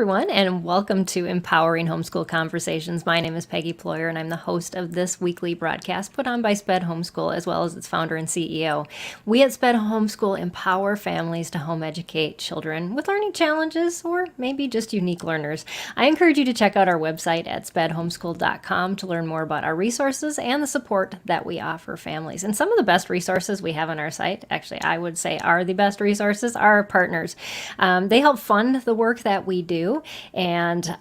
everyone, and welcome to Empowering Homeschool Conversations. My name is Peggy Ployer, and I'm the host of this weekly broadcast put on by SPED Homeschool, as well as its founder and CEO. We at SPED Homeschool empower families to home educate children with learning challenges or maybe just unique learners. I encourage you to check out our website at spedhomeschool.com to learn more about our resources and the support that we offer families. And some of the best resources we have on our site, actually, I would say are the best resources, are our partners. They help fund the work that we do and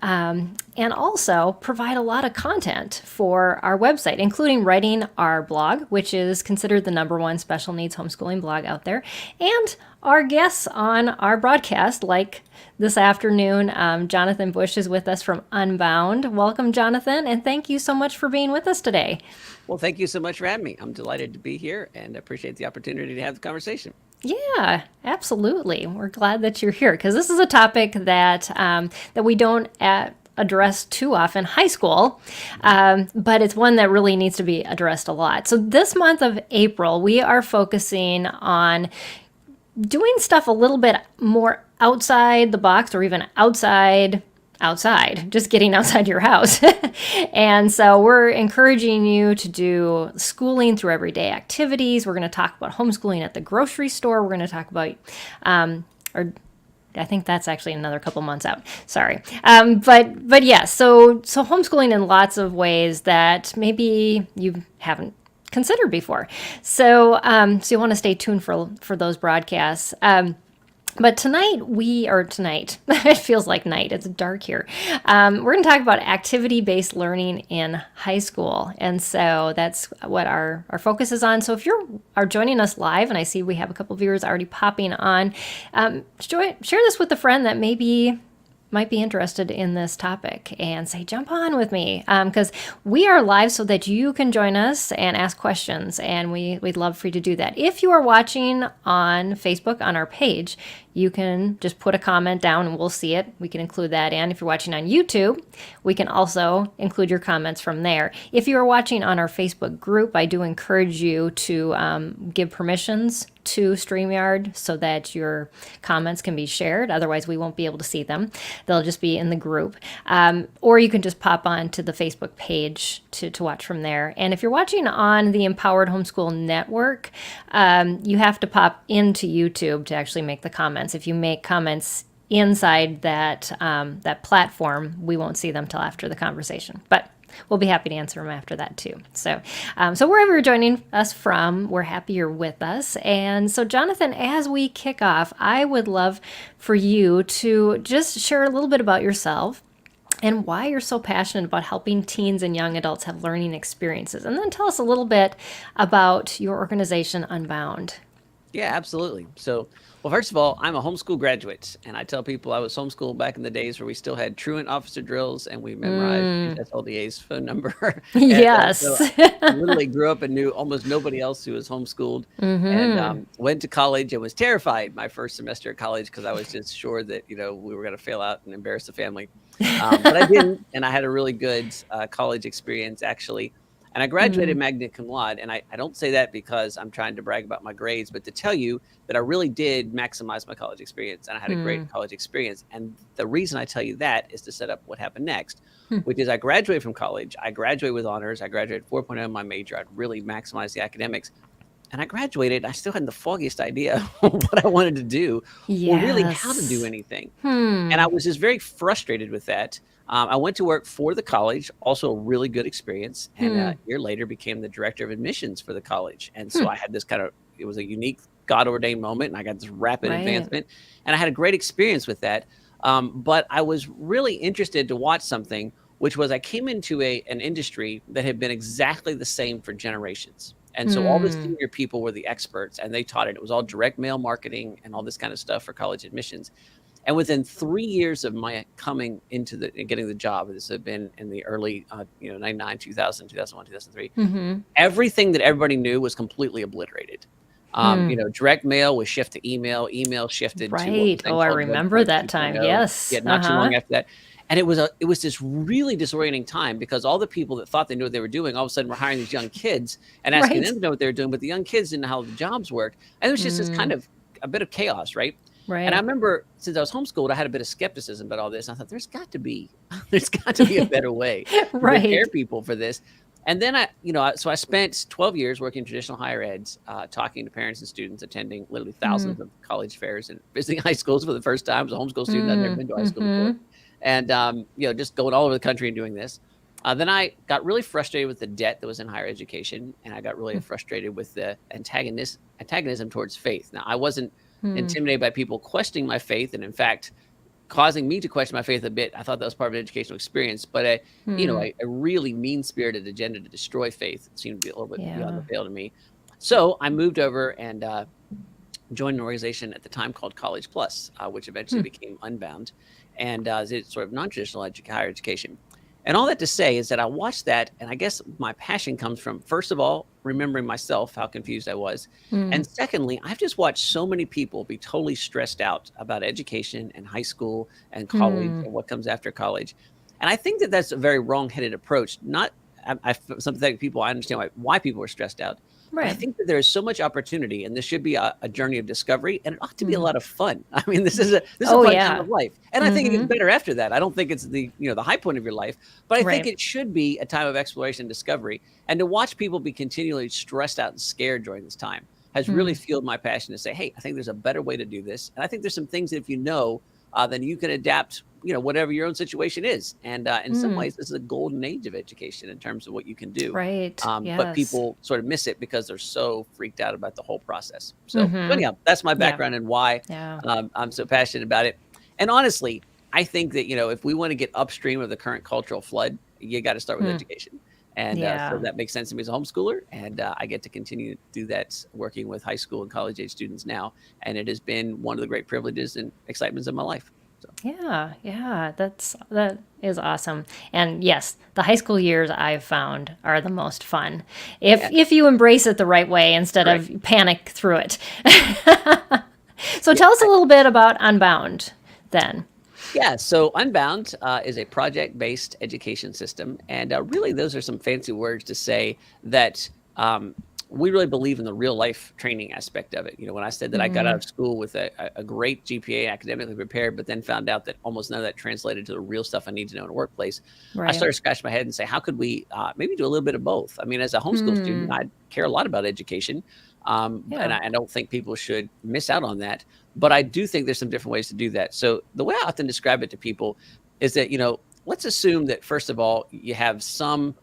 also provide a lot of content for our website, including writing our blog, which is considered the #1 special needs homeschooling blog out there, and our guests on our broadcast, like this afternoon. Jonathan Bush is with us from Unbound. Welcome, Jonathan, and thank you so much for being with us today. Well, thank you so much for having me. I'm delighted to be here and appreciate the opportunity to have the conversation. Yeah, absolutely. We're glad that you're here because this is a topic that we don't address too often, high school, but it's one that really needs to be addressed a lot. So this month of April, we are focusing on doing stuff a little bit more outside the box or even outside, just getting outside your house. And so we're encouraging you to do schooling through everyday activities. We're going to talk about homeschooling at the grocery store. We're going to talk about, or I think that's actually another couple months out. Sorry. But yeah, so homeschooling in lots of ways that maybe you haven't considered before. So you want to stay tuned for those broadcasts. But tonight, it feels like night, it's dark here. We're going to talk about activity-based learning in high school. And so that's what our focus is on. So if you are joining us live, and I see we have a couple viewers already popping on, share this with a friend that maybe might be interested in this topic and say, jump on with me, because we are live so that you can join us and ask questions, and we'd love for you to do that. If you are watching on Facebook on our page, you can just put a comment down and we'll see it. We can include that in. If you're watching on YouTube, we can also include your comments from there. If you are watching on our Facebook group, I do encourage you to give permissions to StreamYard so that your comments can be shared. Otherwise, we won't be able to see them. They'll just be in the group. Or you can just pop on to the Facebook page to watch from there. And if you're watching on the Empowered Homeschool Network, you have to pop into YouTube to actually make the comments. If you make comments inside that platform, we won't see them till after the conversation. But we'll be happy to answer them after that too. So wherever you're joining us from, we're happy you're with us. And so, Jonathan, as we kick off, I would love for you to just share a little bit about yourself and why you're so passionate about helping teens and young adults have learning experiences. And then tell us a little bit about your organization, Unbound. Yeah, absolutely. So, well, first of all, I'm a homeschool graduate, and I tell people I was homeschooled back in the days where we still had truant officer drills and we memorized SLDA's phone number. Yes. So I literally grew up and knew almost nobody else who was homeschooled, and went to college and was terrified my first semester at college because I was just sure that, we were going to fail out and embarrass the family. But I didn't, and I had a really good college experience, actually. And I graduated magna cum laude, and I don't say that because I'm trying to brag about my grades, but to tell you that I really did maximize my college experience, and I had a great college experience. And the reason I tell you that is to set up what happened next, which is I graduated from college. I graduated with honors. I graduated 4.0 in my major. I'd really maximized the academics. And I graduated, I still had the foggiest idea what I wanted to do, or really how to do anything. And I was just very frustrated with that. I went to work for the college, also a really good experience, and a year later became the director of admissions for the college. And so I had this it was a unique God-ordained moment, and I got this rapid advancement, and I had a great experience with that. But I was really interested to watch something, which was I came into an industry that had been exactly the same for generations. And so all the senior people were the experts, and they taught it. It was all direct mail marketing and all this kind of stuff for college admissions. And within 3 years of my coming into getting the job, this had been in the early, 99, 2000, 2001, 2003, everything that everybody knew was completely obliterated. Direct mail was shifted to email shifted to. Oh, I remember that time. Yes. Yeah, not too long after that. And it was this really disorienting time because all the people that thought they knew what they were doing, all of a sudden were hiring these young kids and asking them to know what they were doing, but the young kids didn't know how the jobs worked. And it was just this kind of a bit of chaos, right? And I Right. remember since I was homeschooled, I had a bit of skepticism about all this. And I thought there's got to be, there's got to be a better way to prepare Right. people for this. And then so I spent 12 years working in traditional higher eds, talking to parents and students, attending literally Mm. thousands of college fairs and visiting high schools for the first time. I was a homeschool student. I'd never Mm. been to a high school before. Mm-hmm. And, just going all over the country and doing this. Then I got really frustrated with the debt that was in higher education. And I got really frustrated with the antagonism towards faith. Now, I wasn't Mm. intimidated by people questioning my faith. And in fact, causing me to question my faith a bit. I thought that was part of an educational experience, but Mm. a really mean-spirited agenda to destroy faith seemed to be a little bit beyond the Yeah. pale to me. So I moved over and joined an organization at the time called College Plus, which eventually Hmm. became Unbound, and it's sort of non-traditional higher education. And all that to say is that I watched that, and I guess my passion comes from, first of all, remembering myself, how confused I was. Mm. And secondly, I've just watched so many people be totally stressed out about education and high school and college Mm. and what comes after college. And I think that that's a very wrong-headed approach. Not, I sympathetic people, I understand why people are stressed out. But I Right. think that there is so much opportunity, and this should be a journey of discovery, and it ought to be a Mm. lot of fun. I mean, this is a Oh fun time yeah. of life, and I think it gets Mm-hmm. better after that. I don't think it's the high point of your life, but I think Right. it should be a time of exploration and discovery. And to watch people be continually stressed out and scared during this time has really Mm. fueled my passion to say, hey, I think there's a better way to do this, and I think there's some things that if you know, then you can adapt. Whatever your own situation is, and in some Mm. ways, this is a golden age of education in terms of what you can do. Right. But Yes. people sort of miss it because they're so freaked out about the whole process. So Mm-hmm. anyhow, that's my Yeah. background and why Yeah. I'm so passionate about it. And honestly, I think that if we want to get upstream of the current cultural flood, you got to start with Mm. education. And so Yeah. that makes sense to me as a homeschooler, and I get to continue to do that working with high school and college age students now. And it has been one of the great privileges and excitements of my life. So Yeah, yeah, that is awesome. And yes, the high school years I've found are the most fun yeah, if you embrace it the right way instead correct. of panic through it. So Yeah. tell us a little bit about Unbound then. Yeah, so Unbound is a project-based education system, and really, those are some fancy words to say that we really believe in the real-life training aspect of it. When I said that I got out Mm. of school with a great GPA, academically prepared, but then found out that almost none of that translated to the real stuff I need to know in a workplace, I Right. started scratching my head and say, how could we maybe do a little bit of both? I mean, as a homeschool student, Hmm. I care a lot about education, and Yeah. I don't think people should miss out on that. But I do think there's some different ways to do that. So the way I often describe it to people is that, let's assume that first of all, you have some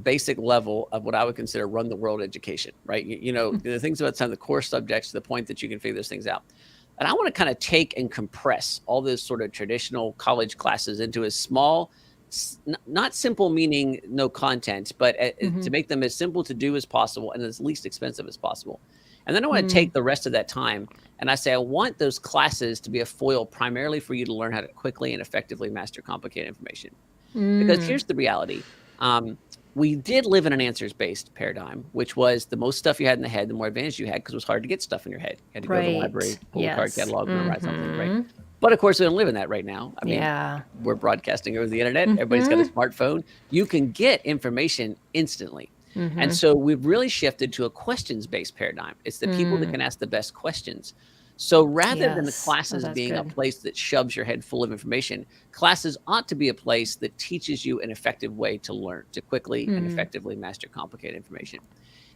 basic level of what I would consider run the world education, right? The things about some of the core subjects to the point that you can figure those things out. And I want to kind of take and compress all those sort of traditional college classes into a small, not simple meaning no content, but Mm-hmm. to make them as simple to do as possible and as least expensive as possible. And then I want to Mm. take the rest of that time and I say, I want those classes to be a foil primarily for you to learn how to quickly and effectively master complicated information. Because Mm. here's the reality. Um, we did live in an answers-based paradigm, which was the most stuff you had in the head, the more advantage you had, because it was hard to get stuff in your head. You had to go to the library, Right. pull the card Yes. catalog, memorize something, right? Mm-hmm. But of course, we don't live in that right now. I mean, Yeah. we're broadcasting over the internet. Everybody's got a Mm-hmm. smartphone. You can get information instantly. And Mm-hmm. so we've really shifted to a questions-based paradigm. It's the people that Mm. can ask the best questions. So rather than the Yes. Oh, classes that's being a good. place that shoves your head full of information, classes ought to be a place that teaches you an effective way to learn, to quickly and Mm. effectively master complicated information.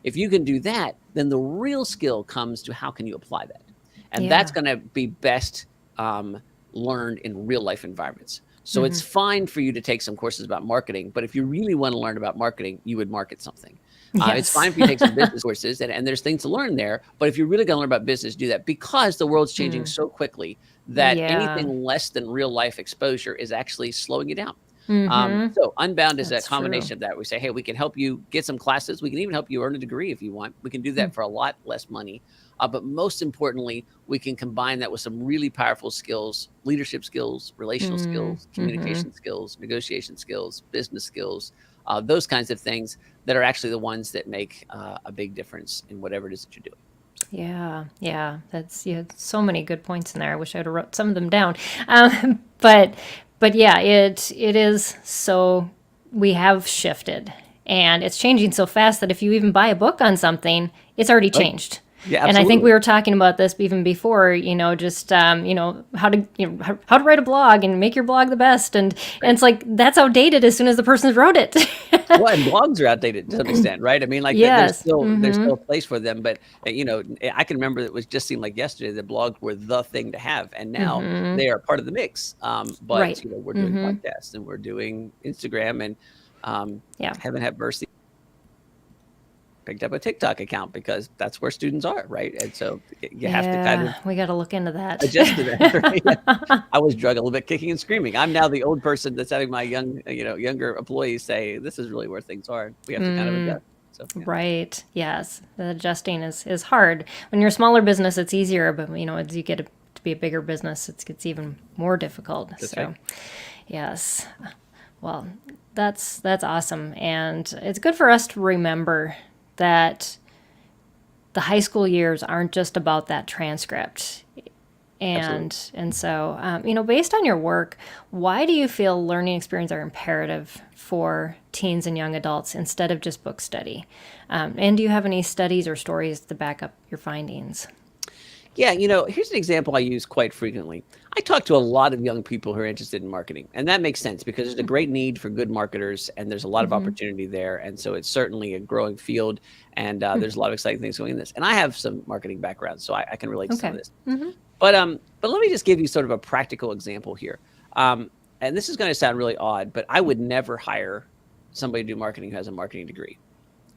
If you can do that, then the real skill comes to how can you apply that? And that's Yeah. going to be best um, learned in real life environments. So Mm-hmm. it's fine for you to take some courses about marketing, but if you really want to learn about marketing, you would market something. It's Yes. fine for you to take some business courses, and there's things to learn there. But if you're really going to learn about business, do that because the world's changing Mm. so quickly that Yeah. anything less than real life exposure is actually slowing you down. Mm-hmm. So Unbound is a That's true. combination of that. We say, hey, we can help you get some classes. We can even help you earn a degree if you want. We can do that for a lot less money. But most importantly, we can combine that with some really powerful skills, leadership skills, relational Mm. skills, Mm-hmm. communication skills, negotiation skills, business skills, those kinds of things that are actually the ones that make a big difference in whatever it is that you're doing. Yeah, yeah, that's you had so many good points in there. I wish I'd have wrote some of them down. But yeah, it is so we have shifted, and it's changing so fast that if you even buy a book on something, it's already Right. changed. Yeah, And I think we absolutely. were talking about this even before, just how to write a blog and make your blog the best, and Right. it's like that's outdated as soon as the person wrote it. Well, and blogs are outdated to some extent, right? I mean, like, Yes. there's Mm-hmm. still a place for them, but, I can remember it was just seemed like yesterday that blogs were the thing to have, and now Mm-hmm. they are part of the mix. But, Right. we're doing Mm-hmm. podcasts and we're doing Instagram and, um, Yeah. heaven have mercy, picked up a TikTok account because that's where students are, right? And so you have to kind Yeah. of We got to look into that. adjust to that, right? Yeah. I was drug a little bit kicking and screaming. I'm now the old person that's having my younger employees say, "This is really where things are." We have to kind of adjust. So, yeah, Right. Yes. The adjusting is hard. When you're a smaller business, it's easier, but as you get to be a bigger business, it gets even more difficult. that's right. So, yes. Well, that's awesome, and it's good for us to remember that the high school years aren't just about that transcript. Absolutely. And so, based on your work, why do you feel learning experiences are imperative for teens and young adults instead of just book study? And do you have any studies or stories to back up your findings? Yeah, here's an example I use quite frequently. I talk to a lot of young people who are interested in marketing, and that makes sense because there's a great need for good marketers, and there's a lot of Mm-hmm. opportunity there, and so it's certainly a growing field, and there's a lot of exciting things going in this. And I have some marketing background, so I can relate to some of Okay. this. Mm-hmm. But let me just give you sort of a practical example here. And this is going to sound really odd, but I would never hire somebody to do marketing who has a marketing degree.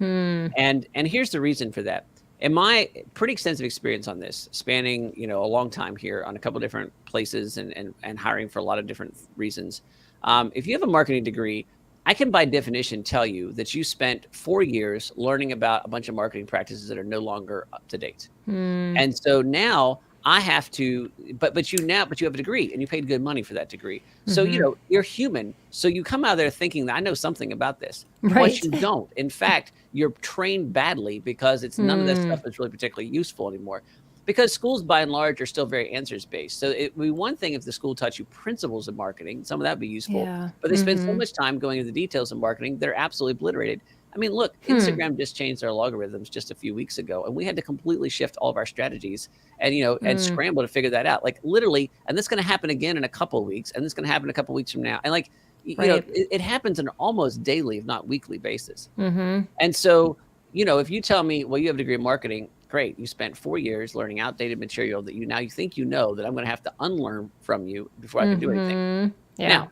And here's the reason for that. In my pretty extensive experience on this, spanning a long time here on a couple different places and hiring for a lot of different reasons, if you have a marketing degree, I can by definition tell you that you spent 4 years learning about a bunch of marketing practices that are no longer up to date. And so now I have to, but you have a degree and you paid good money for that degree. So, Mm-hmm. you're human. So you come out of there thinking that I know something about this. Once Right. you don't, in fact, you're trained badly because it's none of that stuff is really particularly useful anymore. Because schools by and large are still very answers based. So it would be one thing if the school taught you principles of marketing, some of that would be useful, Yeah. but they spend so Mm-hmm. much time going into the details of marketing, they're absolutely obliterated. I mean, look, Instagram just changed their algorithms just a few weeks ago, and we had to completely shift all of our strategies and scramble to figure that out. Like literally, and this is going to happen again in a couple of weeks, and this is going to happen a couple of weeks from now. And like, Right. it happens on an almost daily, if not weekly basis. Mm-hmm. And so, if you tell me, well, you have a degree in marketing, great. You spent 4 years learning outdated material that you think that I'm going to have to unlearn from you before I can do anything. Mm-hmm. Yeah. Now,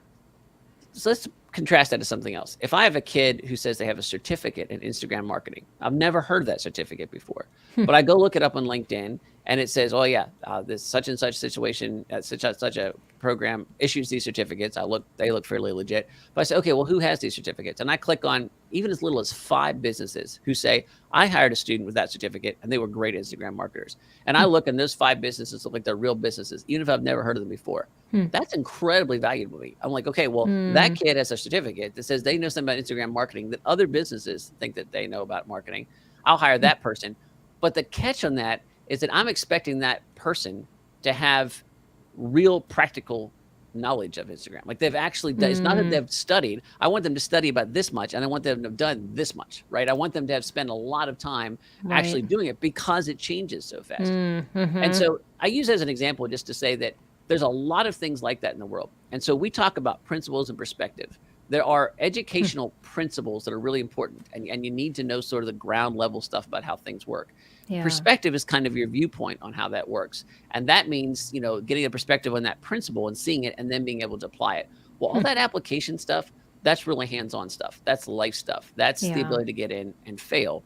so let's contrast that to something else. If I have a kid who says they have a certificate in Instagram marketing, I've never heard of that certificate before, but I go look it up on LinkedIn and it says, oh yeah, this such and such situation, such a program issues these certificates. They look fairly legit. But I say, okay, well, who has these certificates? And I click on even as little as 5 businesses who say, I hired a student with that certificate and they were great Instagram marketers. And I look and those 5 businesses look like they're real businesses, even if I've never heard of them before. That's incredibly valuable to me. I'm like, okay, well, that kid has a certificate that says they know something about Instagram marketing that other businesses think that they know about marketing. I'll hire that person. But the catch on that is that I'm expecting that person to have real practical knowledge of Instagram. Like they've actually done, it's not that they've studied. I want them to study about this much and I want them to have done this much, right? I want them to have spent a lot of time Right. actually doing it because it changes so fast. And Mm-hmm. so I use it as an example just to say that there's a lot of things like that in the world. And so we talk about principles and perspective. There are educational principles that are really important, and you need to know sort of the ground level stuff about how things work. Yeah. Perspective is kind of your viewpoint on how that works. And that means, getting a perspective on that principle and seeing it and then being able to apply it. Well, all that application stuff, that's really hands-on stuff. That's life stuff. That's the Yeah. ability to get in and fail.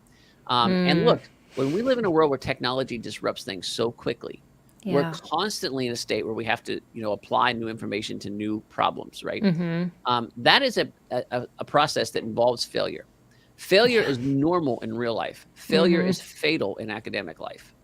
And look, when we live in a world where technology disrupts things so quickly, we're Yeah. constantly in a state where we have to, apply new information to new problems, right? Mm-hmm. That is a process that involves failure. Failure Yeah. is normal in real life. Failure Mm-hmm. is fatal in academic life.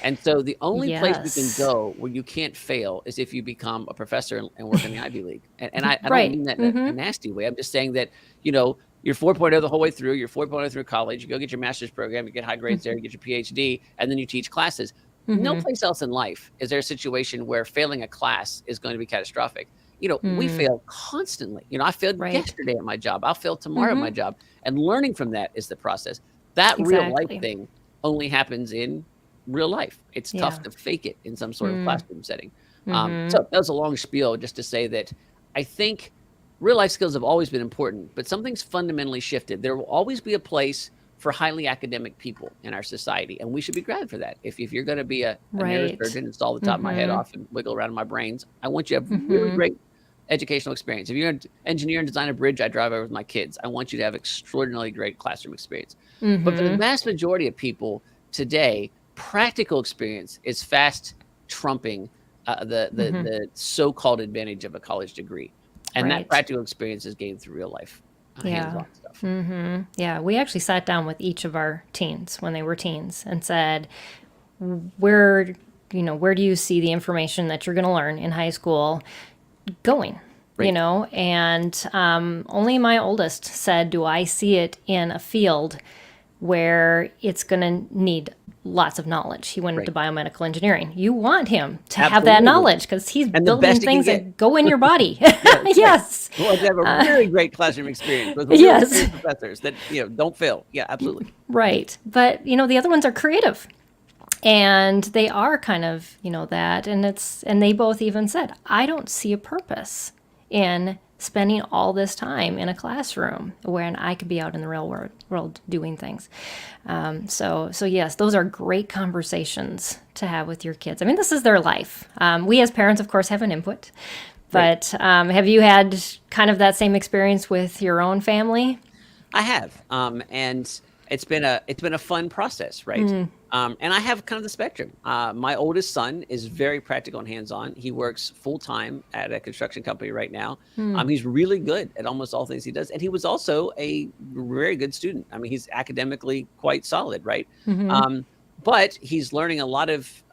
And so the only place you can Yes. go where you can't fail is if you become a professor and work in the Ivy League. And I don't Right. mean that in a Mm-hmm. nasty way. I'm just saying that, you're 4.0 the whole way through, you're 4.0 through college, you go get your master's program, you get high grades there, you get your PhD, and then you teach classes. No Mm-hmm. place else in life is there a situation where failing a class is going to be catastrophic. We Mm. fail constantly. I failed Right. yesterday at my job. I'll fail tomorrow at my Mm-hmm. job. And learning from that is the process. That real life Exactly. thing only happens in real life. It's Yeah. tough to fake it in some sort of classroom setting. So that was a long spiel just to say that I think real life skills have always been important, but something's fundamentally shifted. There will always be a place for highly academic people in our society, and we should be glad for that. If you're going to be a Right. neurosurgeon and stall the top of my head off and wiggle around in my brains, I want you to have really great educational experience. If you're an engineer and design a bridge I drive over with my kids, I want you to have extraordinarily great classroom experience. But for the vast majority of people today, practical experience is fast trumping the so-called advantage of a college degree. And that Right. practical experience is gained through real life, Yeah. hands-on stuff. Yeah. We actually sat down with each of our teens when they were teens and said, where, where do you see the information that you're going to learn in high school going? Right. And only my oldest said, do I see it in a field where it's going to need lots of knowledge? He went Right. into biomedical engineering. You want him to have that Absolutely. knowledge because he's And the building best he can things get. that go in your body. Right. Yes. We want to have a really great classroom experience with really Yes. great professors that, don't fail. Yeah, absolutely. Right. But, the other ones are creative. And they are kind of, that. And they both even said, I don't see a purpose in spending all this time in a classroom when I could be out in the real world doing things. So yes, those are great conversations to have with your kids. I mean, this is their life. We as parents, of course, have an input. But have you had kind of that same experience with your own family? I have, and it's been a fun process, right? And I have kind of the spectrum. My oldest son is very practical and hands-on. He works full-time at a construction company right now. He's really good at almost all things he does, and he was also a very good student. I mean, he's academically quite solid, right? But he's learning a lot of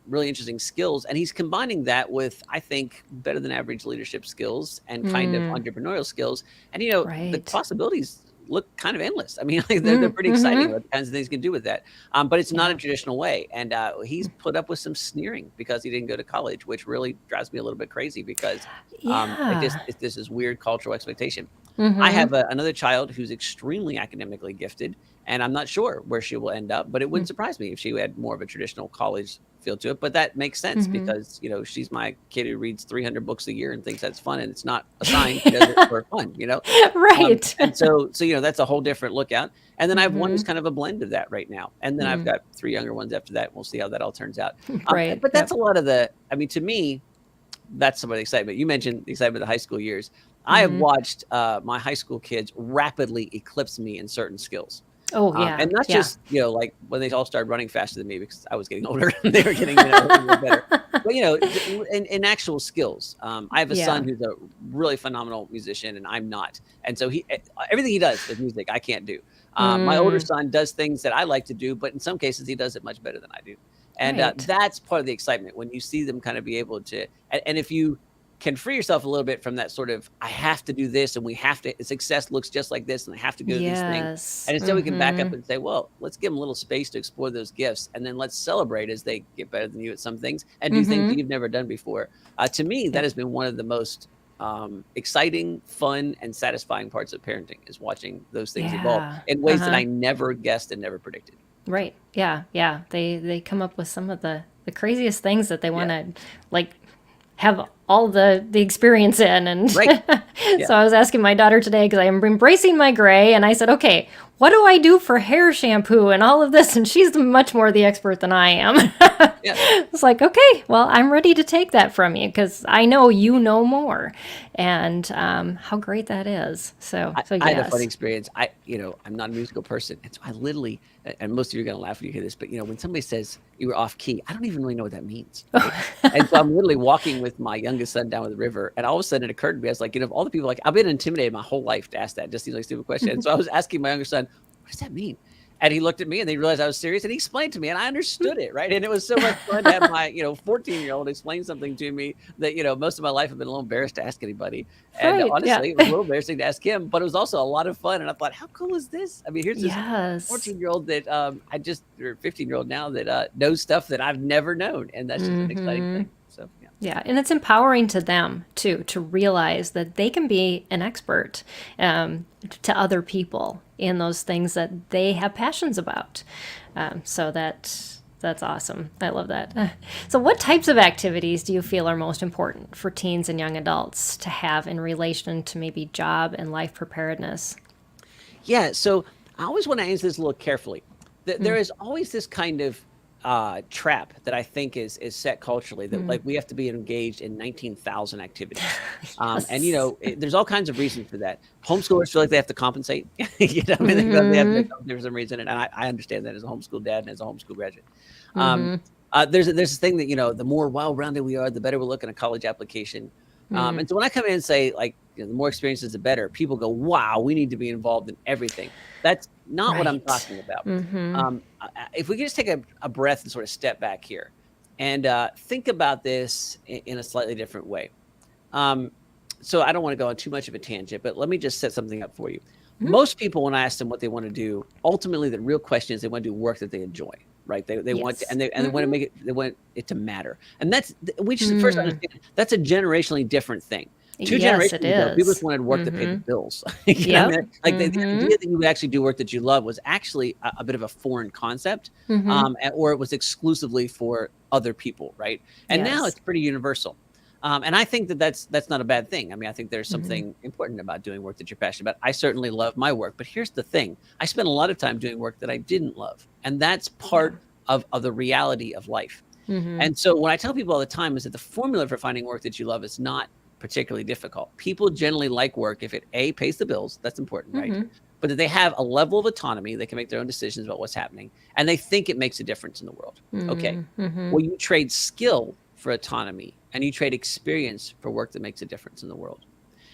really interesting skills, and he's combining that with, I think, better than average leadership skills and kind of entrepreneurial skills. And the Right. possibilities look kind of endless. I mean, like, they're pretty exciting what kinds of things you can do with that. But it's not a traditional way. And he's put up with some sneering because he didn't go to college, which really drives me a little bit crazy because Yeah. it's this weird cultural expectation. I have another child who's extremely academically gifted, and I'm not sure where she will end up, but it wouldn't surprise me if she had more of a traditional college feel to it. But that makes sense because, she's my kid who reads 300 books a year and thinks that's fun, and it's not a sign. She does it for fun. Right. And so that's a whole different lookout. And then I have one who's kind of a blend of that right now. And then I've got 3 younger ones after that. We'll see how that all turns out. Right. But that's a lot of to me, that's some of the excitement. You mentioned the excitement of the high school years. I have watched my high school kids rapidly eclipse me in certain skills. Oh, yeah. And not Yeah. just, like when they all started running faster than me because I was getting older and they were getting a little better. But, in actual skills. I have a son who's a really phenomenal musician and I'm not. And so everything he does with music, I can't do. My older son does things that I like to do, but in some cases he does it much better than I do. And Right. that's part of the excitement when you see them kind of be able to, and if you can free yourself a little bit from that sort of, I have to do this and we have to, success looks just like this and I have to go to these things. Yes. And instead we can back up and say, well, let's give them a little space to explore those gifts. And then let's celebrate as they get better than you at some things and do things that you've never done before. To me, that has been one of the most exciting, fun, and satisfying parts of parenting is watching those things evolve in ways that I never guessed and never predicted. Right. Yeah. Yeah. They come up with some of the craziest things that they want to have all the experience in. And Right. so I was asking my daughter today because I am embracing my gray and I said, okay, what do I do for hair shampoo and all of this? And she's much more the expert than I am. It's like, okay, well, I'm ready to take that from you because I know you know more and how great that is. So yes. I had a funny experience. I'm not a musical person. And so I literally, and most of you are going to laugh when you hear this, but when somebody says you were off key, I don't even really know what that means. Right? And so I'm literally walking with my youngest son down the river. And all of a sudden it occurred to me, I was like, of all the people, I've been intimidated my whole life to ask that. It just seems like a stupid question. And so I was asking my younger son, what does that mean? And he looked at me and they realized I was serious and he explained to me and I understood it. Right. And it was so much fun to have my, 14-year-old explain something to me that, most of my life I've been a little embarrassed to ask anybody. And honestly, it was a little embarrassing to ask him, but it was also a lot of fun. And I thought, how cool is this? I mean, here's this 14-year-old that or 15-year-old now that knows stuff that I've never known. And that's just an exciting thing. So, yeah. Yeah, and it's empowering to them, too, to realize that they can be an expert to other people in those things that they have passions about. So that That's awesome. I love that. So, what types of activities do you feel are most important for teens and young adults to have in relation to maybe job and life preparedness? Yeah, so I always want to answer this a little carefully. There Mm. is always this kind of trap that I think is set culturally that Mm. like we have to be engaged in 19,000 activities. And Yes. there's all kinds of reasons for that. Homeschoolers feel like they have to compensate. I mean, they feel like they have to Mm-hmm. compensate for some reason, and I understand that as a homeschool dad and as a homeschool graduate. Um, Mm-hmm. there's this thing that the more well-rounded we are, the better we look in a college application. Mm. And so when I come in and say like the more experiences, the better, people go, "Wow, we need to be involved in everything." That's not what I'm Right. talking about. Mm-hmm. If we could just take a breath and sort of step back here and think about this in a slightly different way. Um, so I don't want to go on too much of a tangent, but let me just set something up for you. Most people, when I ask them what they want to do, ultimately the real question is they want to do work that they enjoy, right? They want to, Yes. and they want to Mm-hmm. make it, they want it to matter. And we just first Mm. understand that's a generationally different thing. Two Yes, it generations ago, people just is. wanted work that paid the Mm-hmm. bills. What I Yep. mean? Like the Mm-hmm. idea that you would actually do work that you love was actually a bit of a foreign concept, Mm-hmm. or it was exclusively for other people, right? And now Yes. it's pretty universal. And I think that that's not a bad thing. I mean, I think there's Mm-hmm. something important about doing work that you're passionate about. I certainly love my work, but here's the thing: I spent a lot of time doing work that I didn't love, and that's Yeah. part of the reality of life. Mm-hmm. And so what I tell people all the time is that the formula for finding work that you love is not particularly difficult. People generally like work if it A, pays the bills, that's important, right? Mm-hmm. But that they have a level of autonomy, they can make their own decisions about what's happening, and they think it makes a difference in the world. Okay. Mm-hmm. Well, you trade skill for autonomy, and you trade experience for work that makes a difference in the world.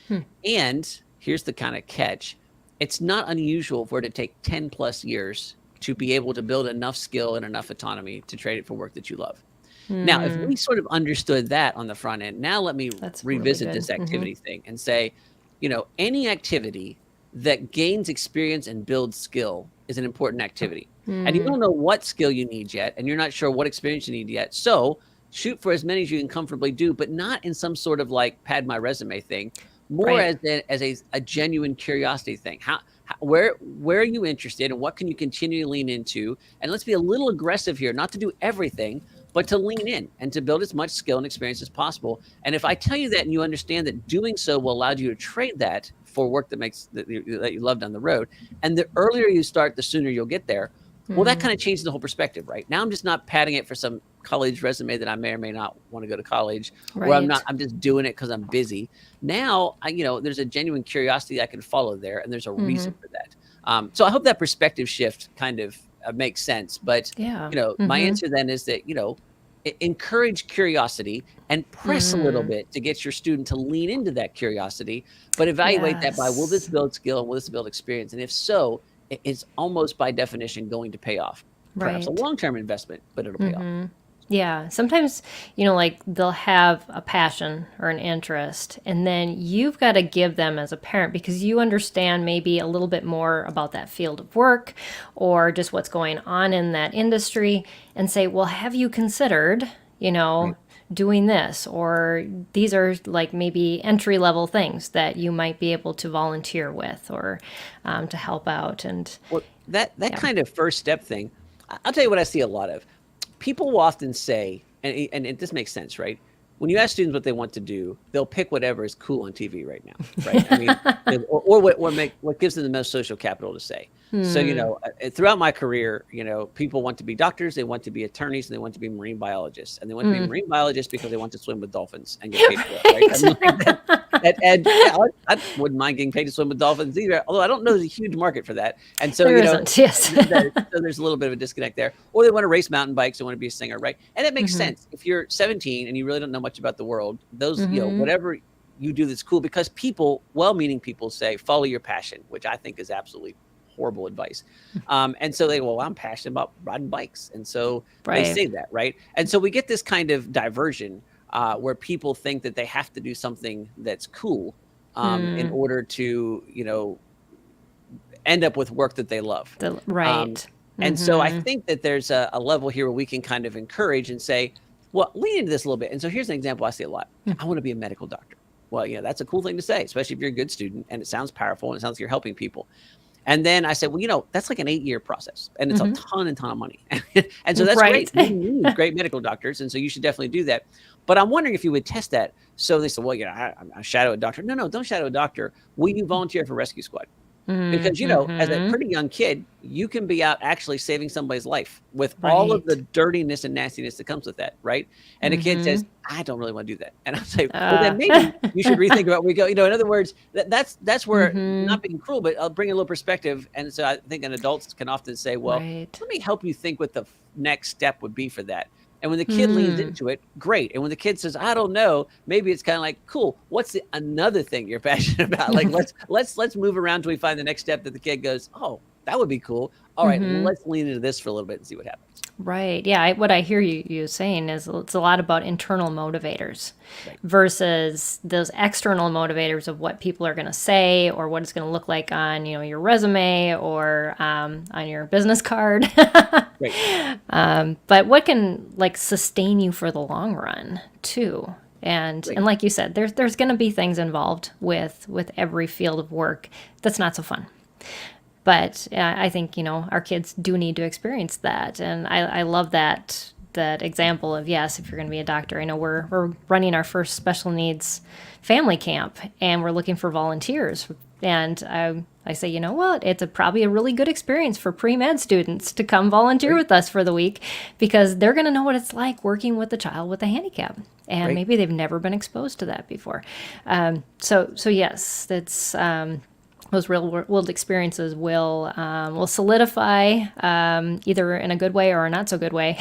Hmm. And here's the kind of catch: it's not unusual for it to take 10 plus years to be able to build enough skill and enough autonomy to trade it for work that you love. Now, if Mm. we sort of understood that on the front end, now let me That's really revisit good. this Mm-hmm. activity thing and say, any activity that gains experience and builds skill is an important activity. And you Mm. don't know what skill you need yet, and you're not sure what experience you need yet. So shoot for as many as you can comfortably do, but not in some sort of like pad my resume thing, more Right. as a genuine curiosity thing. Where are you interested and what can you continue to lean into? And let's be a little aggressive here, not to do everything, but to lean in and to build as much skill and experience as possible. And if I tell you that and you understand that doing so will allow you to trade that for work that you love down the road, and the earlier you start, the sooner you'll get there. Well, that Mm. kind of changes the whole perspective, right? Now I'm just not padding it for some college resume that I may or may not want to go to college, or Right. I'm just doing it because I'm busy. Now, there's a genuine curiosity I can follow there, and there's a Mm-hmm. reason for that. So I hope that perspective shift kind of makes sense. But Yeah. my Mm-hmm. answer then is that encourage curiosity and press a little Mm. bit to get your student to lean into that curiosity, but evaluate that by will this Yes. build skill and will this build experience, and if so, it's almost by definition going to pay off. Perhaps a Right. long-term investment, but it'll pay off. Mm-hmm. Yeah. Sometimes, like they'll have a passion or an interest, and then you've got to give them as a parent because you understand maybe a little bit more about that field of work or just what's going on in that industry and say, well, have you considered, Right. doing this? Or these are like maybe entry level things that you might be able to volunteer with or to help out. And Well, that yeah. kind of first step thing, I'll tell you what I see a lot of. People will often say, and this makes sense, right? When you ask students what they want to do, they'll pick whatever is cool on TV right now, right? I mean, or what gives them the most social capital to say. So, Hmm. throughout my career, people want to be doctors, they want to be attorneys, and they want to be marine biologists, and they want to be Mm. marine biologists because they want to swim with dolphins and get paid for it, right? I mean, like Right. and yeah, I wouldn't mind getting paid to swim with dolphins either, although I don't know there's a huge market for that. And so, There isn't. Yes. so there's a little bit of a disconnect there. Or they want to race mountain bikes, they want to be a singer, right? And it makes Hmm. sense. If you're 17 and you really don't know much about the world, those, Hmm. whatever you do that's cool, because people, well-meaning people say, follow your passion, which I think is absolutely horrible advice. And so they go, well, I'm passionate about riding bikes. And so they Right. say that, right? And so we get this kind of diversion where people think that they have to do something that's cool in Hmm. order to, end up with work that they love. Um, Right. and so I Hmm. think that there's a level here where we can kind of encourage and say, well, lean into this a little bit. And so here's an example I see a lot. I want to be a medical doctor. Well, that's a cool thing to say, especially if you're a good student and it sounds powerful and it sounds like you're helping people. And then I said, well, that's like an 8-year process and it's a Hmm. ton and ton of money. And so that's Right. great. We need great medical doctors. And so you should definitely do that. But I'm wondering if you would test that. So they said, well, I'm a shadow a doctor. No, don't shadow a doctor. Will you volunteer for rescue squad? Because, as a Mm-hmm. pretty young kid, you can be out actually saving somebody's life with all of the Right. dirtiness and nastiness that comes with that, right? And a kid Mm-hmm. says, I don't really want to do that. And I'll say, well, then maybe you should rethink about where we go. In other words, that's where, Mm-hmm. not being cruel, but I'll bring a little perspective. And so I think an adults can often say, well, Right. let me help you think what the next step would be for that. And when the kid leans Mm. into it, great. And when the kid says, I don't know, maybe it's kind of like, cool, what's another thing you're passionate about? Like, let's move around till we find the next step that the kid goes, oh, that would be cool. All right, Mm-hmm. let's lean into this for a little bit and see what happens. Right. Yeah. What I hear you saying is it's a lot about internal motivators Right. versus those external motivators of what people are going to say or what it's going to look like on, your resume or on your business card. Right. But what can like sustain you for the long run too. And Right. and like you said, there's going to be things involved with every field of work that's not so fun. But I think, our kids do need to experience that. And I love that example of, yes, if you're going to be a doctor. I know we're running our first special needs family camp and we're looking for volunteers. And I say, well, it's probably a really good experience for pre-med students to come volunteer Right. with us for the week because they're going to know what it's like working with a child with a handicap. And Right. maybe they've never been exposed to that before. So yes, that's those real world experiences will solidify either in a good way or a not so good way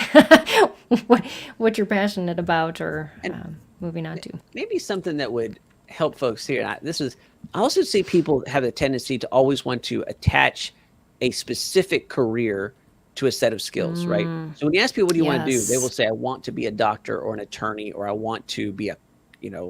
what you're passionate about or And moving on to. maybe something that would help folks here. I also see people have a tendency to always want to attach a specific career to a set of skills, right? So when you ask people, what do you want to do? They will Yes. say, I want to be a doctor or an attorney, or I want to be a,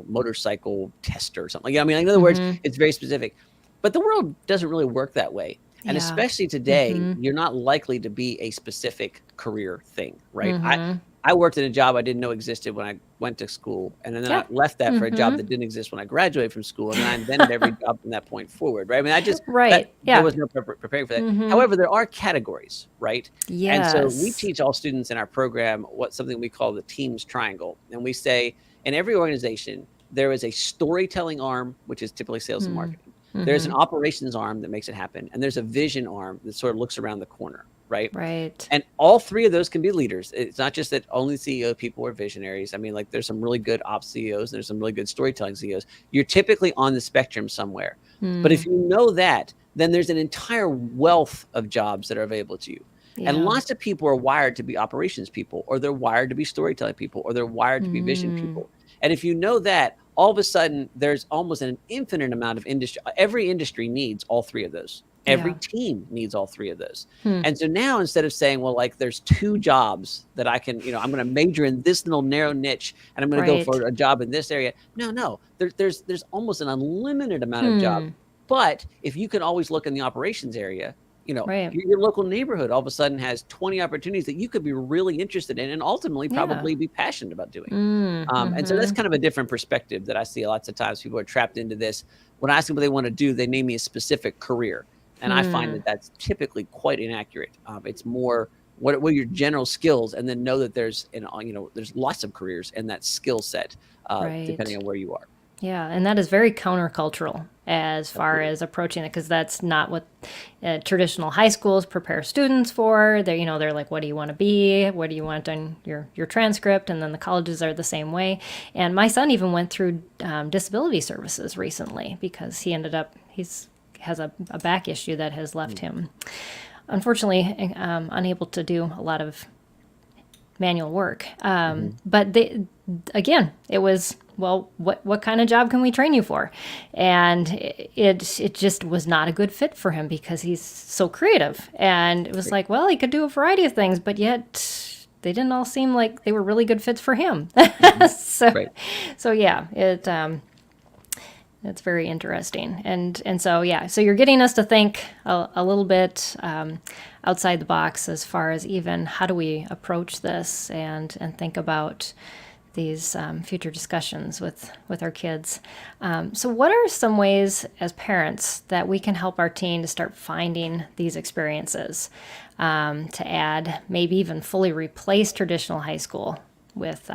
motorcycle tester or something. In other words, Mm-hmm. it's very specific. But the world doesn't really work that way. And Yeah. especially today, Mm-hmm. you're not likely to be a specific career thing, right? Mm-hmm. I worked in a job I didn't know existed when I went to school. And then Yeah. I left that for a job Mm-hmm. that didn't exist when I graduated from school. And then I invented every job from that point forward, right? Right. There Yeah. was no preparing for that. Mm-hmm. However, there are categories, right? And so we Yes. teach all students in our program something we call the teams triangle. And we say in every organization, there is a storytelling arm, which is typically sales and marketing. There's an Mm-hmm. operations arm that makes it happen. And there's a vision arm that sort of looks around the corner, right? Right. And all three of those can be leaders. It's not just that only CEO people are visionaries. There's some really good ops CEOs. And there's some really good storytelling CEOs. You're typically on the spectrum somewhere. But if you know that, then there's an entire wealth of jobs that are available to you. And Yeah. lots of people are wired to be operations people, or they're wired to be storytelling people, or they're wired to be vision people. And if you know that, all of a sudden, there's almost an infinite amount of industry. Every industry needs all three of those. Every Yeah. team needs all three of those. And so now, instead of saying, well, like there's two jobs that I can, I'm going to major in this little narrow niche and I'm going to go Right. for a job in this area. No, there's almost an unlimited amount of jobs. But if you can always look in the operations area, Right. your local neighborhood all of a sudden has 20 opportunities that you could be really interested in and ultimately Yeah. probably be passionate about doing. And so that's Mm-hmm. kind of a different perspective that I see lots of times. People are trapped into this. When I ask them what they want to do, they name me a specific career. And I find that that's typically quite inaccurate. It's more what are your general skills, and then know that there's there's lots of careers in that skill set, depending Right. on where you are. Yeah, and that is very countercultural as far Absolutely. as approaching it, because that's not what traditional high schools prepare students for. They're like, what do you want to be? What do you want on your transcript? And then the colleges are the same way. And my son even went through disability services recently because he's has a back issue that has left him, unfortunately, unable to do a lot of manual work. But it was, well, what kind of job can we train you for? And it just was not a good fit for him because he's so creative. And it was like, well, he could do a variety of things, but yet they didn't all seem like they were really good fits for him. so Right. so yeah, it's very interesting. And so, yeah, so you're getting us to think a little bit outside the box as far as even how do we approach this and think about these future discussions with our kids. So what are some ways as parents that we can help our teen to start finding these experiences, to add, maybe even fully replace traditional high school with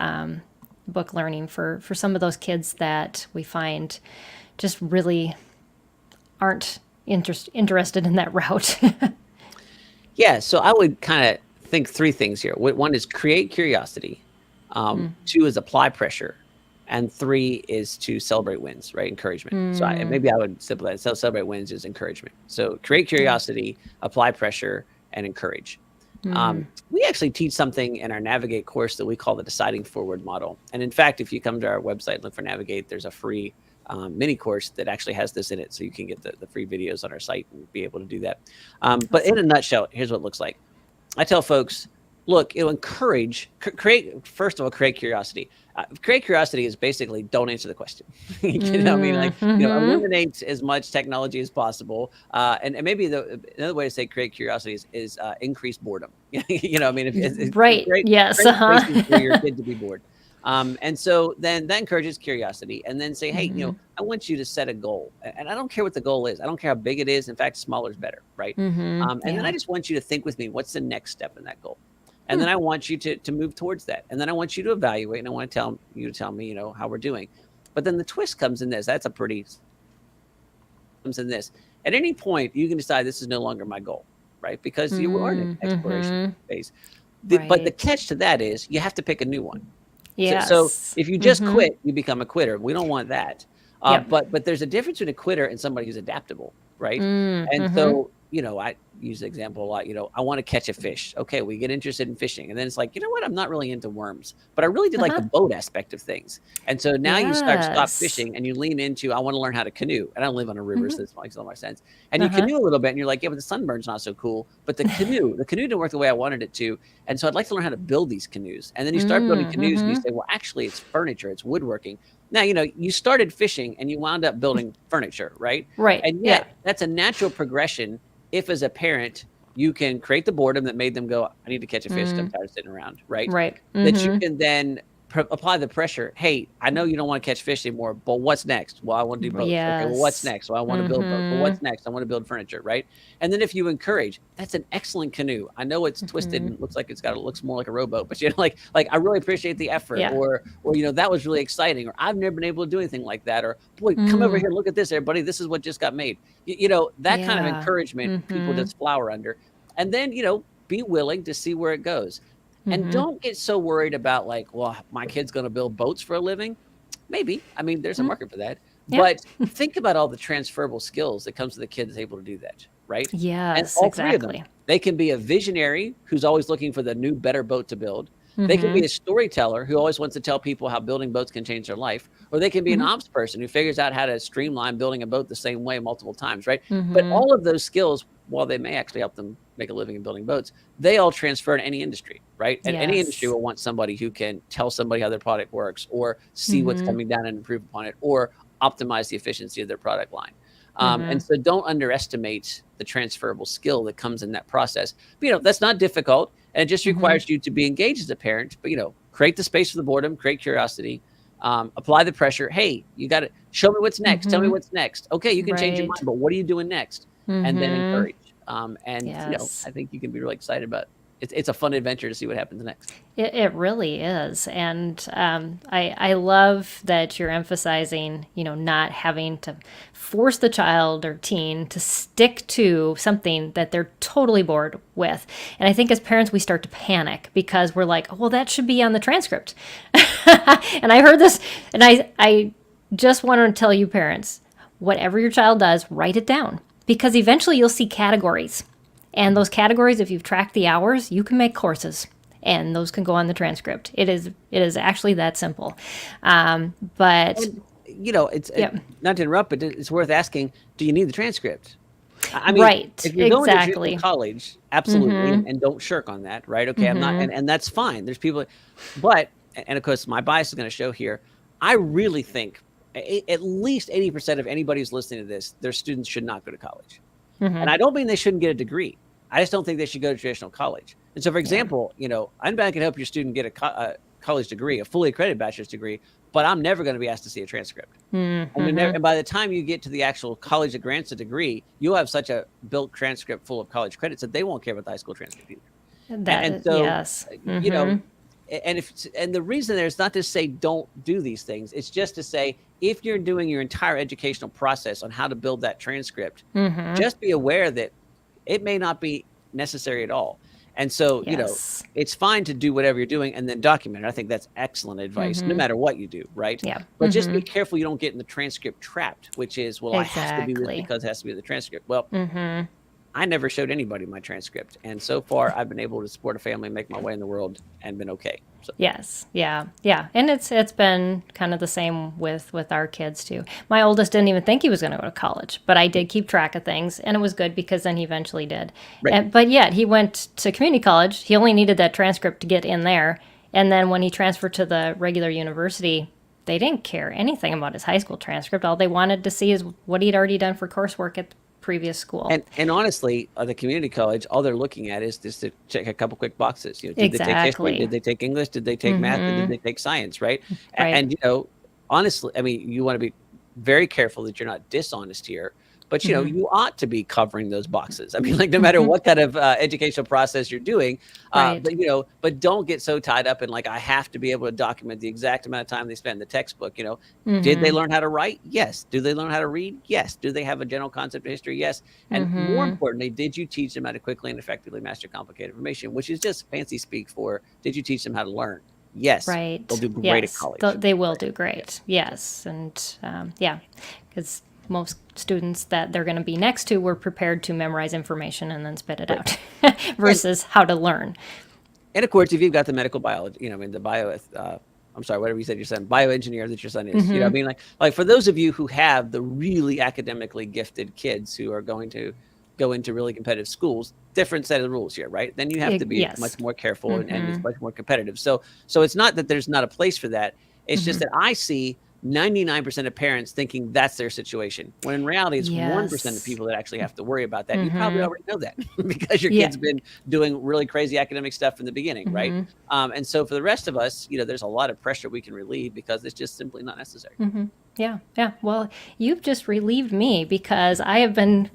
book learning for some of those kids that we find just really aren't interested in that route? Yeah, so I would kind of think three things here. One is create curiosity. Two is apply pressure. And three is to celebrate wins, right? Encouragement. So maybe I would simplify it. So celebrate wins is encouragement. So create curiosity, apply pressure, and encourage. We actually teach something in our Navigate course that we call the deciding forward model. And in fact, if you come to our website and look for Navigate, there's a free mini course that actually has this in it. So you can get the free videos on our site and be able to do that. But in a nutshell, here's what it looks like. I tell folks, look, it'll encourage, first of all, create curiosity. Create curiosity is basically don't answer the question. You know what I mean? Like, eliminate as much technology as possible. And maybe another way to say create curiosity is increase boredom. You know what I mean? It's Right. Yes. places for your kid to be bored. And so then that encourages curiosity, and then say, hey, I want you to set a goal, and I don't care what the goal is. I don't care how big it is. In fact, smaller is better. Right. And then I just want you to think with me, what's the next step in that goal? And then I want you to move towards that. And then I want you to evaluate, and I want to tell me, how we're doing. But then the twist comes in this. Comes in this. At any point, you can decide this is no longer my goal, right? Because you are in an exploration phase. But the catch to that is you have to pick a new one. Yes. So if you just quit, you become a quitter. We don't want that. But there's a difference between a quitter and somebody who's adaptable, right? And so, I use the example a lot, I want to catch a fish. Okay, we get interested in fishing. And then it's like, you know what? I'm not really into worms, but I really did like the boat aspect of things. And so now you stop fishing and you lean into, I want to learn how to canoe. And I don't live on a river, so this makes a lot more sense. And you canoe a little bit and you're like, yeah, but the sunburn's not so cool. But the canoe didn't work the way I wanted it to. And so I'd like to learn how to build these canoes. And then you start building canoes and you say, well, actually it's furniture, it's woodworking. Now, you started fishing and you wound up building furniture, right? Right. And yet that's a natural progression. If as a parent, you can create the boredom that made them go, I need to catch a fish. I'm tired of sitting around, right? Right. That you can then apply the pressure. Hey, I know you don't want to catch fish anymore, but what's next? Well, I want to do boats. Okay, well, what's next? Well, I want to build boats. Well, what's next? I want to build furniture, right? And then if you encourage, that's an excellent canoe. I know it's twisted and looks like looks more like a rowboat, but like I really appreciate the effort, or that was really exciting, or I've never been able to do anything like that, or boy, come over here, look at this, everybody. This is what just got made. That kind of encouragement people just flower under, and then be willing to see where it goes. And don't get so worried about like, well, my kid's going to build boats for a living. Maybe. I mean, there's a market for that. But think about all the transferable skills that comes to the kid that's able to do that, right? Yes, and all exactly. three of them. They can be a visionary who's always looking for the new, better boat to build. They can be a storyteller who always wants to tell people how building boats can change their life. Or they can be an ops person who figures out how to streamline building a boat the same way multiple times, right? But all of those skills, while they may actually help them make a living in building boats, they all transfer in any industry, right? And any industry will want somebody who can tell somebody how their product works, or see what's coming down and improve upon it, or optimize the efficiency of their product line. And so don't underestimate the transferable skill that comes in that process. But, that's not difficult. And it just requires you to be engaged as a parent, but, create the space for the boredom, create curiosity, apply the pressure. Hey, you got to show me what's next. Tell me what's next. Okay, you can change your mind, but what are you doing next? And then encourage. I think you can be really excited about it. It's a fun adventure to see what happens next. It really is. And I love that you're emphasizing, not having to force the child or teen to stick to something that they're totally bored with. And I think as parents, we start to panic because we're like, oh, well, that should be on the transcript. And I heard this, and I just want to tell you parents, whatever your child does, write it down, because eventually you'll see categories. And those categories, if you've tracked the hours, you can make courses, and those can go on the transcript. It is actually that simple. But it's not to interrupt, but it's worth asking: do you need the transcript? I mean, right? If you're going to college, absolutely, and don't shirk on that, right? Okay, I'm not, and that's fine. There's people, but of course, my bias is going to show here. I really think at least 80% of anybody who's listening to this, their students should not go to college. And I don't mean they shouldn't get a degree. I just don't think they should go to traditional college. And so, for example, Unbound can help your student get college degree, a fully accredited bachelor's degree, but I'm never going to be asked to see a transcript. Mm-hmm. And by the time you get to the actual college that grants a degree, you'll have such a built transcript full of college credits that they won't care about the high school transcript either. And so, Yes. you know, Mm-hmm. and the reason there is not to say don't do these things. It's just to say, if you're doing your entire educational process on how to build that transcript, Mm-hmm. just be aware that it may not be necessary at all. And so, Yes. it's fine to do whatever you're doing and then document it. I think that's excellent advice, no Mm-hmm. matter what you do, right? Yeah. But just be Mm-hmm. careful you don't get in the transcript trapped, which is, well, I have to do this Exactly. because it has to be in the transcript. Well, Mm-hmm. I never showed anybody my transcript. And so far, I've been able to support a family, make my way in the world, and been okay. So, Yes. Yeah. Yeah. And it's been kind of the same with our kids too. My oldest didn't even think he was going to go to college, but I did keep track of things, and it was good because then he eventually did. right. But yet he went to community college. He only needed that transcript to get in there, and then when he transferred to the regular university, they didn't care anything about his high school transcript. All they wanted to see is what he'd already done for coursework at the previous school. And honestly, the community college, all they're looking at is just to check a couple quick boxes. Did they take history? Exactly. Did they take English? Did they take math? And did they take science? Right. Right. And honestly, I mean, you want to be very careful that you're not dishonest here. But you ought to be covering those boxes. I mean, like no matter what kind of educational process you're doing, Right. but don't get so tied up in like I have to be able to document the exact amount of time they spent in the textbook. Did they learn how to write? Yes. Do they learn how to read? Yes. Do they have a general concept of history? Yes. And more importantly, did you teach them how to quickly and effectively master complicated information? Which is just fancy speak for did you teach them how to learn? Yes. Right. They'll do great Yes. at college. They will do great. Yes. And yeah, because most students that they're going to be next to were prepared to memorize information and then spit it Right. out versus how to learn. And of course, if you've got the medical biology, I mean, the I'm sorry, whatever you said your son, bioengineer that your son is, I mean, like for those of you who have the really academically gifted kids who are going to go into really competitive schools, different set of rules here, right? Then you have to be Yes. much more careful and it's much more competitive. So it's not that there's not a place for that. It's just that I see 99% of parents thinking that's their situation, when in reality, it's 1% of Yes. people that actually have to worry about that. You probably already know that because your kid's been doing really crazy academic stuff from the beginning, right? And so for the rest of us, there's a lot of pressure we can relieve because it's just simply not necessary. Yeah. Yeah. Well, you've just relieved me because I've been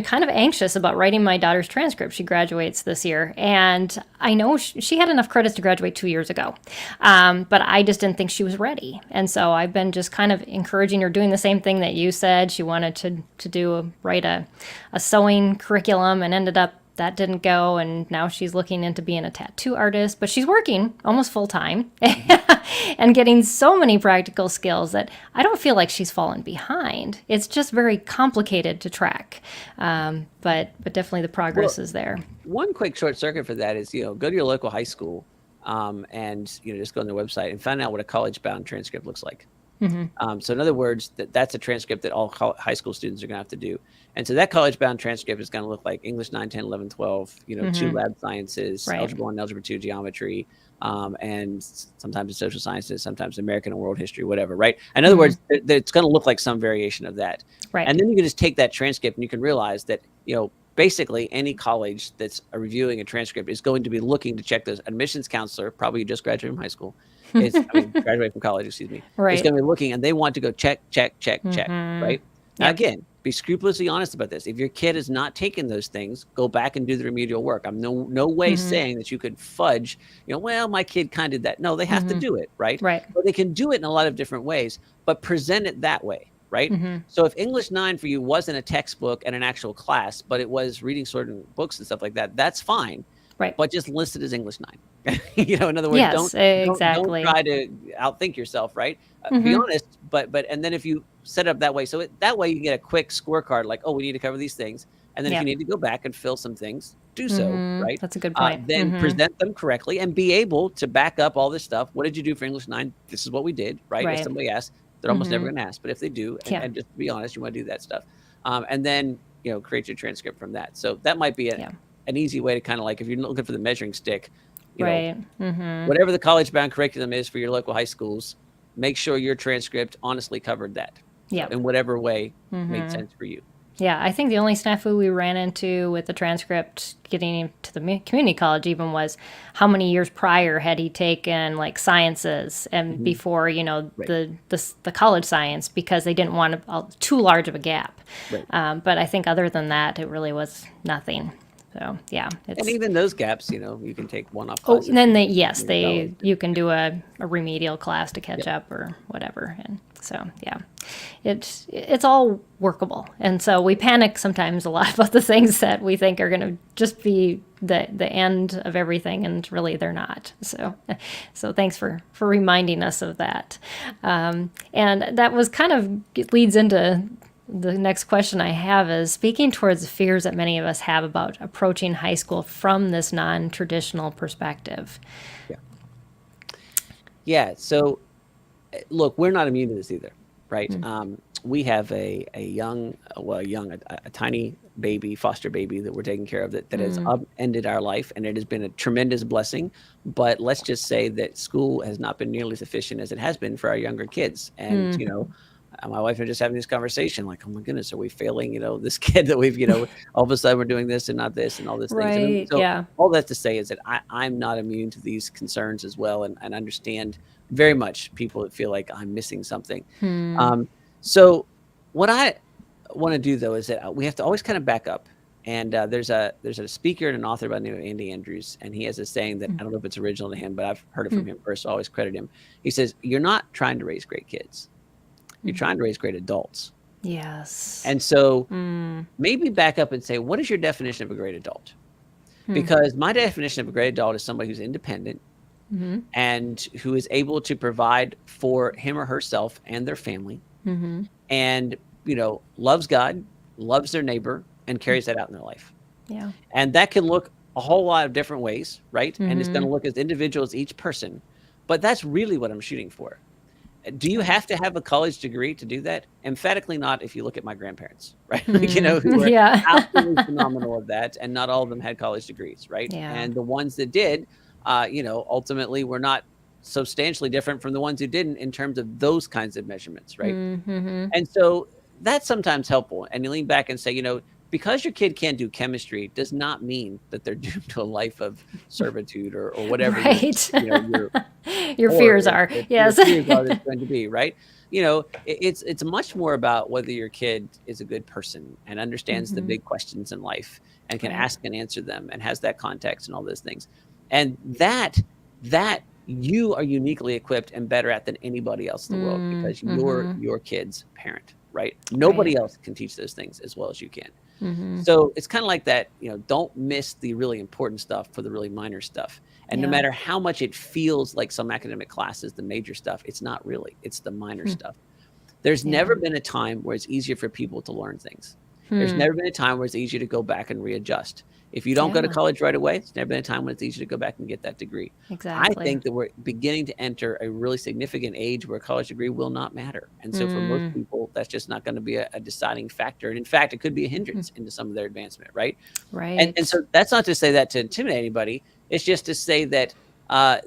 kind of anxious about writing my daughter's transcript. She graduates this year, and I know she had enough credits to graduate 2 years ago, but I just didn't think she was ready. And so I've been just kind of encouraging her, doing the same thing that you said. She wanted to write a sewing curriculum, and ended up that didn't go, and now she's looking into being a tattoo artist, but she's working almost full time and getting so many practical skills that I don't feel like she's fallen behind. It's just very complicated to track, but definitely the progress is there. One quick short circuit for that is, go to your local high school and, just go on their website and find out what a college-bound transcript looks like. So in other words, that's a transcript that all high school students are going to have to do. And so that college-bound transcript is going to look like English 9, 10, 11, 12, 2 lab sciences, Right. Algebra 1, Algebra 2, geometry, and sometimes it's social sciences, sometimes American and world history, whatever, right? In other words, it's going to look like some variation of that. Right. And then you can just take that transcript and you can realize that, basically any college that's reviewing a transcript is going to be looking to check those. Admissions counselor, probably you just graduated from high school, graduated from college, excuse me, Right. is going to be looking, and they want to go check, right? Now, again, be scrupulously honest about this. If your kid is not taking those things, go back and do the remedial work. I'm no way saying that you could fudge, well, my kid kind of did that. No, they have to do it, right? Right. But they can do it in a lot of different ways, but present it that way, right? So if English 9 for you wasn't a textbook and an actual class, but it was reading certain books and stuff like that, that's fine. Right. But just list it as English 9. In other words, Yes, don't exactly. try to outthink yourself, right? Be honest, but and then if you set it up that way, so that way you get a quick scorecard, like, oh, we need to cover these things, and then if you need to go back and fill some things, do so, right? That's a good point. Then present them correctly and be able to back up all this stuff. What did you do for English 9? This is what we did, right? Right. If somebody asks, they're almost never going to ask, but if they do, and just to be honest, you want to do that stuff, and then create your transcript from that. So that might be an easy way to kind of like, if you're looking for the measuring stick, Right. whatever the college-bound curriculum is for your local high schools, make sure your transcript honestly covered that. Yeah. In whatever way made sense for you. Yeah, I think the only snafu we ran into with the transcript getting into the community college even was how many years prior had he taken like sciences and Hmm. before, Right. the college science because they didn't want too large of a gap. Right. But I think other than that, it really was nothing. So yeah, And it's even those gaps, you can take one-off oh, classes then from yes, community college. you can do a remedial class to catch Yep. up or whatever, and so yeah, it's all workable. And so we panic sometimes a lot about the things that we think are going to just be the end of everything, and really they're not. So thanks for reminding us of that. And that was kind of it leads into the next question I have is speaking towards the fears that many of us have about approaching high school from this non-traditional perspective. Yeah. Yeah. So look, we're not immune to this either, right? We have a young, a tiny baby, foster baby that we're taking care of that has upended our life, and it has been a tremendous blessing. But let's just say that school has not been nearly as efficient as it has been for our younger kids. And my wife and I are just having this conversation, like, oh my goodness, are we failing? This kid that we've, all of a sudden we're doing this and not this and all these things. I mean, Right. so Yeah. all that to say is that I'm not immune to these concerns as well, and understand very much people that feel like I'm missing something. So what I want to do though is that we have to always kind of back up. And there's a speaker and an author by the name of Andy Andrews, and he has a saying that I don't know if it's original to him, but I've heard it from him first, so I always credit him. He says, "You're not trying to raise great kids. You're trying to raise great adults." Yes. And so maybe back up and say, what is your definition of a great adult? Because my definition of a great adult is somebody who's independent and who is able to provide for him or herself and their family, and loves God, loves their neighbor, and carries that out in their life. Yeah. And that can look a whole lot of different ways, right? And it's going to look as individual as each person, but that's really what I'm shooting for. Do you have to have a college degree to do that? Emphatically not, if you look at my grandparents, right? Who were Yeah. absolutely phenomenal at that, and not all of them had college degrees, right? Yeah. And the ones that did, ultimately were not substantially different from the ones who didn't in terms of those kinds of measurements, right? And so that's sometimes helpful. And you lean back and say, because your kid can't do chemistry does not mean that they're doomed to a life of servitude or whatever Right. your Your or fears are. your Yes. fears are that's going to be, right? It's much more about whether your kid is a good person and understands the big questions in life and can Right. ask and answer them and has that context and all those things. And that you are uniquely equipped and better at than anybody else in the world because you're your kid's parent, right? Right. Nobody else can teach those things as well as you can. So it's kind of like that, don't miss the really important stuff for the really minor stuff. And no Yeah. matter how much it feels like some academic classes, the major stuff, it's not really, it's the minor stuff. There's Yeah. never been a time where it's easier for people to learn things. There's never been a time where it's easier to go back and readjust. If you don't go to Yeah. college right away, it's never been a time when it's easier to go back and get that degree. I Exactly. think that we're beginning to enter a really significant age where a college degree will not matter. And so for most people, that's just not going to be a deciding factor. And in fact, it could be a hindrance into some of their advancement, right? And Right. so that's not to say that to intimidate anybody. It's just to say that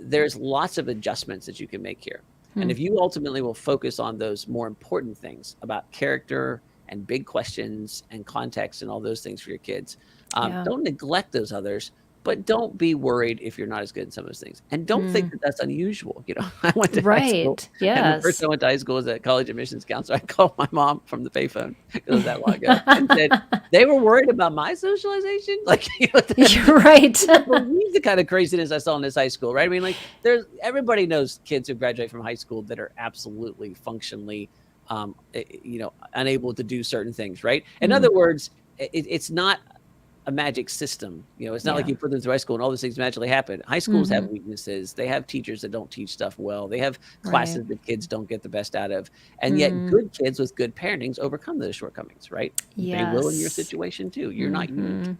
there's lots of adjustments that you can make here. And if you ultimately will focus on those more important things about character and big questions and context and all those things for your kids, Yeah. don't neglect those others, but don't be worried if you're not as good in some of those things. And don't think that that's unusual. I went to high school, Right. and the first Yes. time I went to high school was at college admissions counselor. I called my mom from the payphone, because it was that long ago, and said, they were worried about my socialization. Like, You're right. you can't believe the kind of craziness I saw in this high school, right? I mean, like, everybody knows kids who graduate from high school that are absolutely functionally, unable to do certain things, right? In other words, it's not a magic system. It's not like Yeah. you put them through high school and all these things magically happen. High schools have weaknesses. They have teachers that don't teach stuff well. They have Right. classes that kids don't get the best out of. And yet good kids with good parenting overcome those shortcomings, right? They will in your Yes. situation too. You're not unique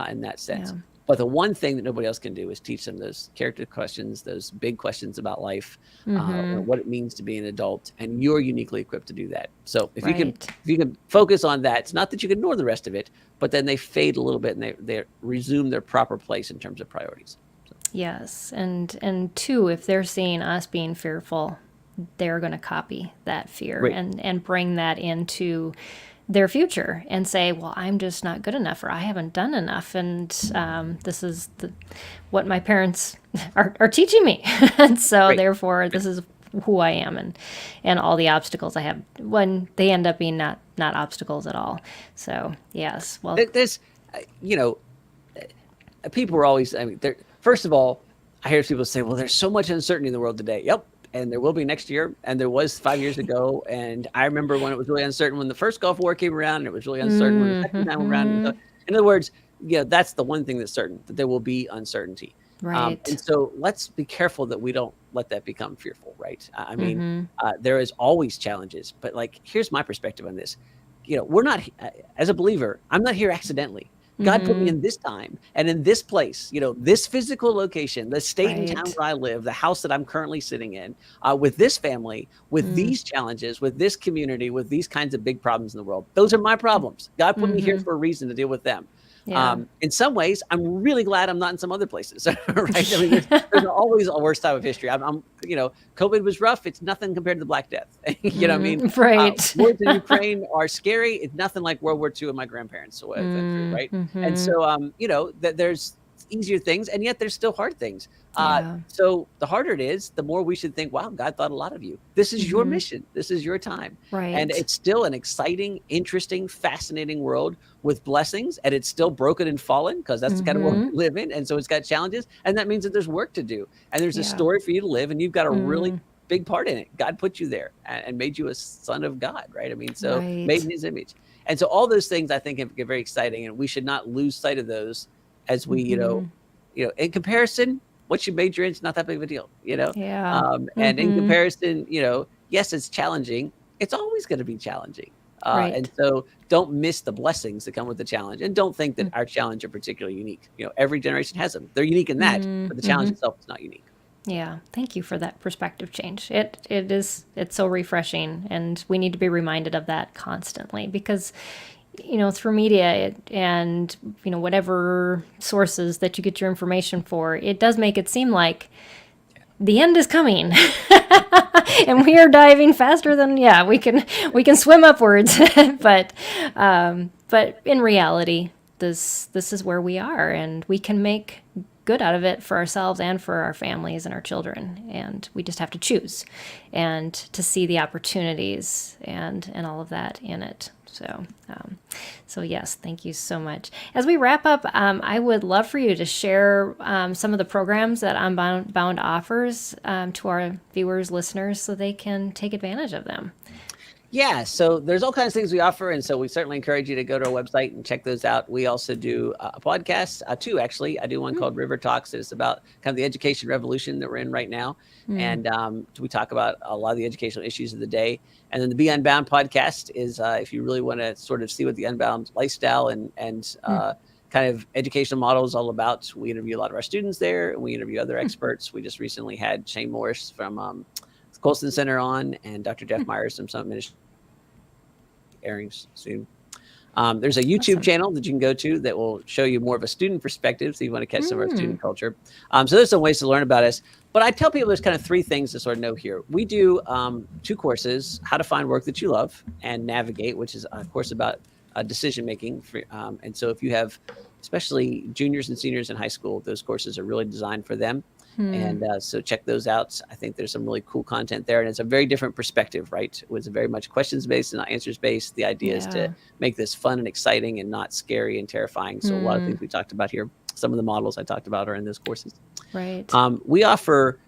in that sense. Yeah. But the one thing that nobody else can do is teach them those character questions, those big questions about life, what it means to be an adult, and you're uniquely equipped to do that. So if Right. you can focus on that, it's not that you can ignore the rest of it, but then they fade a little bit and they resume their proper place in terms of priorities. So, Yes. And two, if they're seeing us being fearful, they're going to copy that fear great. and bring that into their future and say, well, I'm just not good enough, or I haven't done enough. And this is what my parents are teaching me. And so Great. therefore, this is who I am, and all the obstacles I have, when they end up being not obstacles at all. So yes, well, There's, you know, people are always, I mean, first of all, I hear people say, well, there's so much uncertainty in the world today. Yep. And there will be next year. And there was 5 years ago. And I remember when it was really uncertain when the first Gulf War came around, and it was really uncertain when the second time around. So, in other words, that's the one thing that's certain, that there will be uncertainty. right. And so let's be careful that we don't let that become fearful, right? I mean, there is always challenges, but like, here's my perspective on this. We're not, as a believer, I'm not here accidentally. God put me in this time and in this place, this physical location, the state and town Right. where I live, the house that I'm currently sitting in, with this family, with these challenges, with this community, with these kinds of big problems in the world. Those are my problems. God put me here for a reason to deal with them. Yeah. In some ways, I'm really glad I'm not in some other places, right? I mean, there's always a worse time of history. COVID was rough. It's nothing compared to the Black Death. You know what I mean? Right. Wars in Ukraine are scary. It's nothing like World War II and my grandparents went through, right? And so, there's easier things, and yet there's still hard things. Yeah. So the harder it is, the more we should think, wow, God thought a lot of you. This is your mission. This is your time. Right. And it's still an exciting, interesting, fascinating world with blessings, and it's still broken and fallen, because that's the kind of world we live in. And so it's got challenges, and that means that there's work to do, and there's a story for you to live, and you've got a really big part in it. God put you there and made you a son of God, right? I mean, so made in his image. And so all those things I think get very exciting, and we should not lose sight of those as we, in comparison, what you major in is not that big of a deal, Yeah. and in comparison, yes, it's challenging. It's always going to be challenging. Right. And so don't miss the blessings that come with the challenge, and don't think that our challenge are particularly unique. Every generation has them. They're unique in that, but the challenge itself is not unique. Yeah. Thank you for that perspective change. It's so refreshing, and we need to be reminded of that constantly, because through media and whatever sources that you get your information for, it does make it seem like the end is coming. And we are diving faster than we can swim upwards. but in reality, this is where we are, and we can make good out of it for ourselves and for our families and our children. And we just have to choose and to see the opportunities and all of that in it. So yes, thank you so much. As we wrap up, I would love for you to share some of the programs that Unbound offers to our viewers, listeners, so they can take advantage of them. Yeah, so there's all kinds of things we offer, and so we certainly encourage you to go to our website and check those out. We also do a podcast, two actually. I do one called River Talks. It's about kind of the education revolution that we're in right now, and we talk about a lot of the educational issues of the day. And then the Be Unbound podcast is if you really want to sort of see what the Unbound lifestyle and kind of educational model is all about. We interview a lot of our students there, and we interview other experts. We just recently had Shane Morris from Colson Center on, and Dr. Jeff Myers from Summit Ministry airing soon. There's a YouTube channel that you can go to that will show you more of a student perspective, so you want to catch some of our student culture. So there's some ways to learn about us. But I tell people there's kind of three things to sort of know here. We do 2 courses: How to Find Work That You Love, and Navigate, which is of course about decision making. And so if you have especially juniors and seniors in high school, those courses are really designed for them. And so check those out. I think there's some really cool content there, and it's a very different perspective, right? It was very much questions based and not answers based. The idea is to make this fun and exciting and not scary and terrifying. So a lot of things we talked about here, some of the models I talked about are in those courses. Right. We offer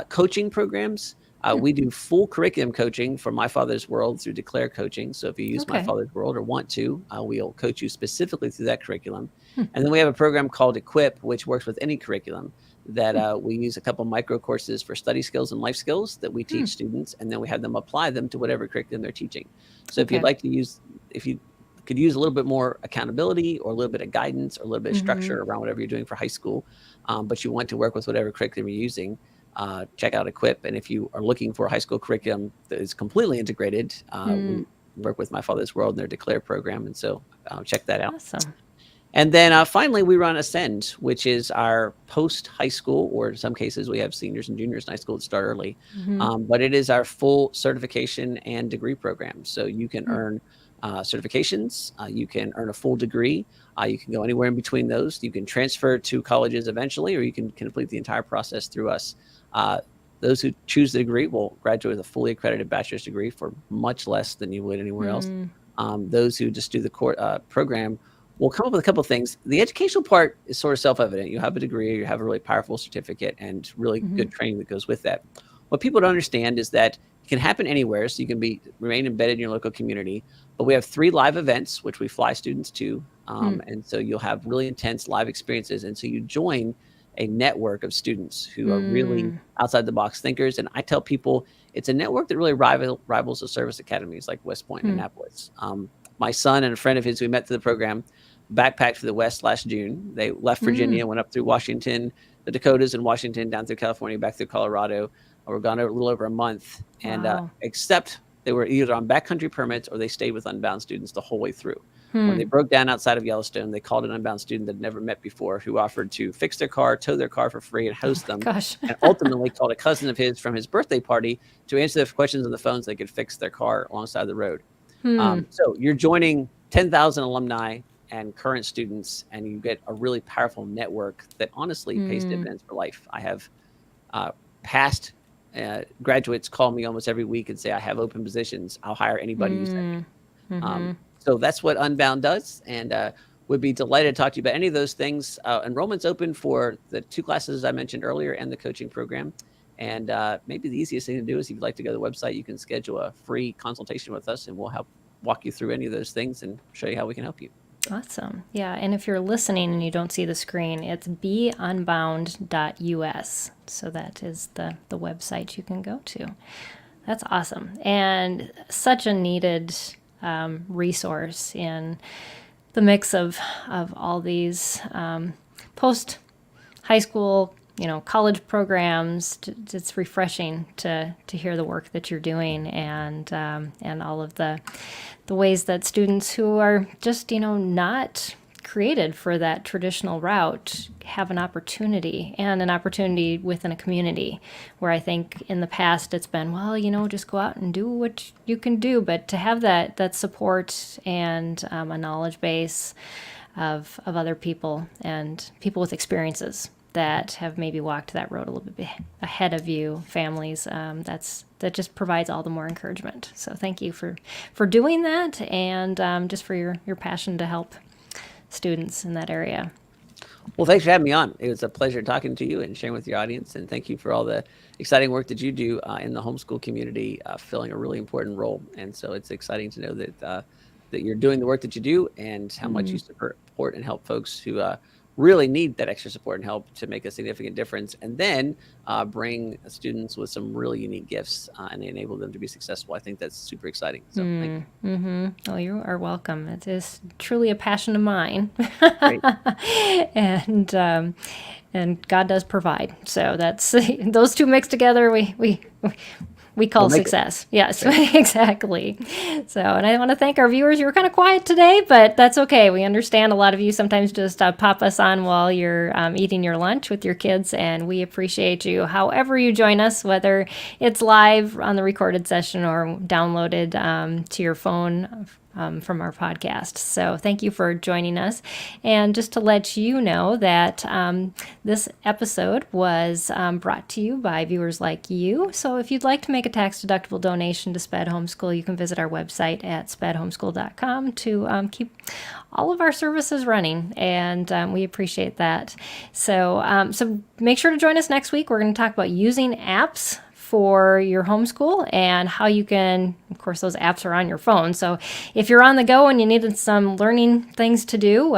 coaching programs. We do full curriculum coaching for My Father's World through Declare Coaching. So if you use My Father's World or want to, we'll coach you specifically through that curriculum. And then we have a program called Equip, which works with any curriculum, that we use a couple micro courses for study skills and life skills that we teach students, and then we have them apply them to whatever curriculum they're teaching. So if you'd like to if you could use a little bit more accountability or a little bit of guidance or a little bit of structure around whatever you're doing for high school, but you want to work with whatever curriculum you're using, check out Equip. And if you are looking for a high school curriculum that is completely integrated, we work with My Father's World and their Declare program. And so check that out. Awesome. And then finally, we run Ascend, which is our post-high school, or in some cases, we have seniors and juniors in high school that start early. But it is our full certification and degree program. So you can earn certifications. You can earn a full degree. You can go anywhere in between those. You can transfer to colleges eventually, or you can complete the entire process through us. Those who choose the degree will graduate with a fully accredited bachelor's degree for much less than you would anywhere else. Those who just do the program will come up with a couple of things. The educational part is sort of self-evident. You have a degree, you have a really powerful certificate, and really good training that goes with that. What people don't understand is that it can happen anywhere, so you can remain embedded in your local community. But we have 3 live events, which we fly students to. And so you'll have really intense live experiences. And so you join a network of students who are really outside the box thinkers. And I tell people it's a network that really rivals the service academies like West Point and Annapolis. My son and a friend of his who we met through the program backpacked for the West last June. They left Virginia, went up through Washington, the Dakotas and Washington, down through California, back through Colorado. We're gone a little over a month. And except they were either on backcountry permits or they stayed with Unbound students the whole way through. When they broke down outside of Yellowstone, they called an Unbound student they'd never met before who offered to fix their car, tow their car for free, and host them. And ultimately called a cousin of his from his birthday party to answer their questions on the phone so they could fix their car alongside the road. So you're joining 10,000 alumni and current students, and you get a really powerful network that honestly pays dividends for life. I have past graduates call me almost every week and say, I have open positions. I'll hire anybody you send me. So that's what Unbound does, and would be delighted to talk to you about any of those things. Enrollment's open for the 2 classes I mentioned earlier and the coaching program. And maybe the easiest thing to do is if you'd like to go to the website, you can schedule a free consultation with us, and we'll help walk you through any of those things and show you how we can help you. Awesome. Yeah. And if you're listening and you don't see the screen, it's beunbound.us. So that is the website you can go to. That's awesome. And such a needed resource in the mix of all these post high school, college programs. It's refreshing to hear the work that you're doing and all of the ways that students who are just not created for that traditional route have an opportunity within a community where I think in the past it's been, just go out and do what you can do. But to have that support and a knowledge base of other people and people with experiences that have maybe walked that road a little bit ahead of you, families, that just provides all the more encouragement. So thank you for doing that and just for your passion to help students in that area. Well, thanks for having me on. It was a pleasure talking to you and sharing with your audience. And thank you for all the exciting work that you do in the homeschool community, filling a really important role. And so it's exciting to know that you're doing the work that you do and how much you support and help folks who really need that extra support and help to make a significant difference, and then bring students with some really unique gifts and enable them to be successful. I think that's super exciting. So thank you. Oh, you are welcome. It is truly a passion of mine. Great. And God does provide. So that's those two mixed together. We call success. Yes, right. Exactly. So, and I want to thank our viewers. You were kind of quiet today, but that's okay. We understand a lot of you sometimes just pop us on while you're eating your lunch with your kids, and we appreciate you however you join us, whether it's live on the recorded session or downloaded to your phone from our podcast. So thank you for joining us. And just to let you know that this episode was brought to you by viewers like you. So if you'd like to make a tax-deductible donation to SPED Homeschool, you can visit our website at spedhomeschool.com to keep all of our services running, and we appreciate that. So make sure to join us next week. We're going to talk about using apps for your homeschool and how you can, of course, those apps are on your phone. So if you're on the go and you needed some learning things to do,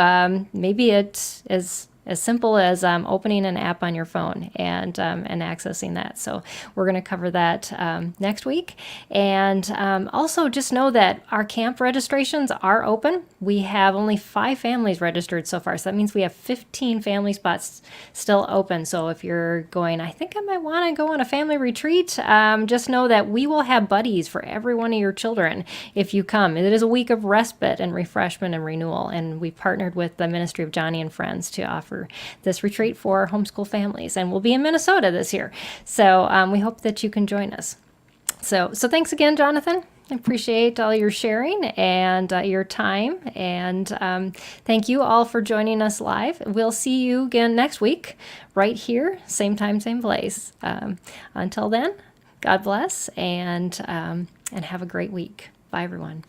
maybe it's as simple as opening an app on your phone and accessing that. So we're going to cover that next week. And also just know that our camp registrations are open. We have only 5 families registered so far. So that means we have 15 family spots still open. So if you're going, I think I might want to go on a family retreat, just know that we will have buddies for every one of your children if you come. It is a week of respite and refreshment and renewal. And we've partnered with the Ministry of Johnny and Friends to offer this retreat for homeschool families, and we'll be in Minnesota this year. So we hope that you can join us. So thanks again, Jonathan. I appreciate all your sharing and your time. And thank you all for joining us live. We'll see you again next week, right here, same time, same place. Until then, God bless and have a great week. Bye, everyone.